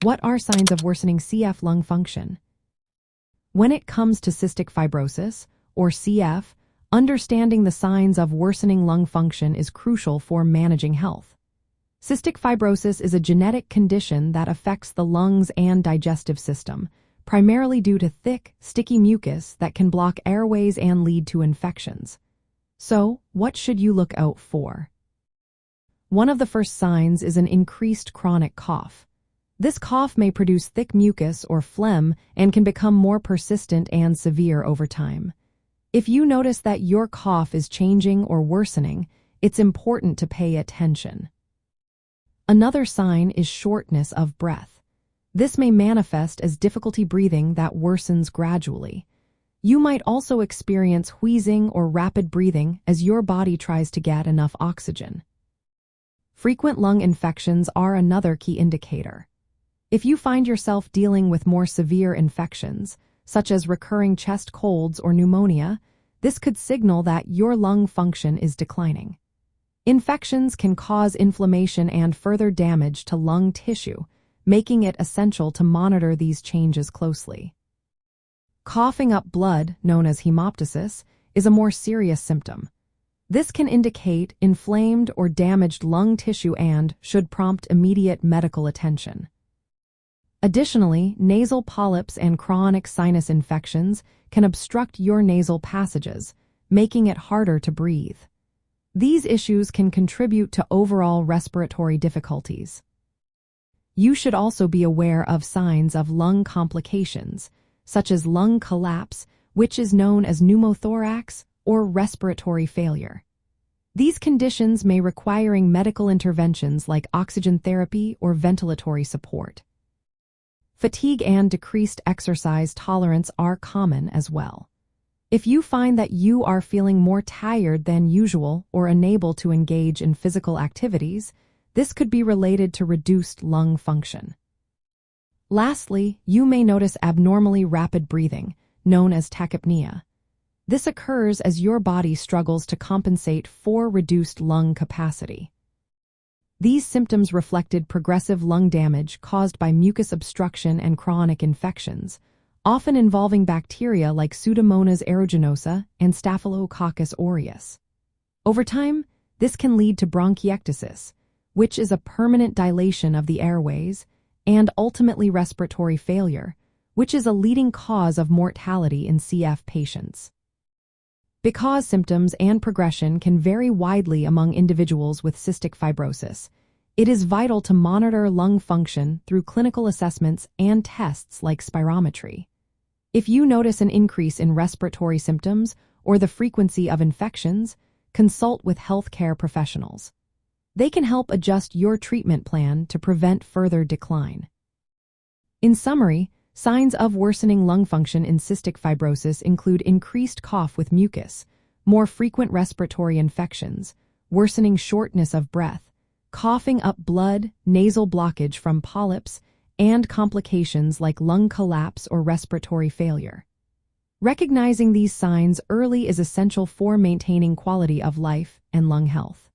What are signs of worsening CF lung function? When it comes to cystic fibrosis, or CF, understanding the signs of worsening lung function is crucial for managing health. Cystic fibrosis is a genetic condition that affects the lungs and digestive system, primarily due to thick, sticky mucus that can block airways and lead to infections. So, what should you look out for? One of the first signs is an increased chronic cough. This cough may produce thick mucus or phlegm and can become more persistent and severe over time. If you notice that your cough is changing or worsening, it's important to pay attention. Another sign is shortness of breath. This may manifest as difficulty breathing that worsens gradually. You might also experience wheezing or rapid breathing as your body tries to get enough oxygen. Frequent lung infections are another key indicator. If you find yourself dealing with more severe infections, such as recurring chest colds or pneumonia, this could signal that your lung function is declining. Infections can cause inflammation and further damage to lung tissue, making it essential to monitor these changes closely. Coughing up blood, known as hemoptysis, is a more serious symptom. This can indicate inflamed or damaged lung tissue and should prompt immediate medical attention. Additionally, nasal polyps and chronic sinus infections can obstruct your nasal passages, making it harder to breathe. These issues can contribute to overall respiratory difficulties. You should also be aware of signs of lung complications, such as lung collapse, which is known as pneumothorax, or respiratory failure. These conditions may require medical interventions like oxygen therapy or ventilatory support. Fatigue and decreased exercise tolerance are common as well. If you find that you are feeling more tired than usual or unable to engage in physical activities, this could be related to reduced lung function. Lastly, you may notice abnormally rapid breathing, known as tachypnea. This occurs as your body struggles to compensate for reduced lung capacity. These symptoms reflected progressive lung damage caused by mucus obstruction and chronic infections, often involving bacteria like Pseudomonas aeruginosa and Staphylococcus aureus. Over time, this can lead to bronchiectasis, which is a permanent dilation of the airways, and ultimately respiratory failure, which is a leading cause of mortality in CF patients. Because symptoms and progression can vary widely among individuals with cystic fibrosis, it is vital to monitor lung function through clinical assessments and tests like spirometry. If you notice an increase in respiratory symptoms or the frequency of infections, consult with healthcare professionals. They can help adjust your treatment plan to prevent further decline. In summary, signs of worsening lung function in cystic fibrosis include increased cough with mucus, more frequent respiratory infections, worsening shortness of breath, coughing up blood, nasal blockage from polyps, and complications like lung collapse or respiratory failure. Recognizing these signs early is essential for maintaining quality of life and lung health.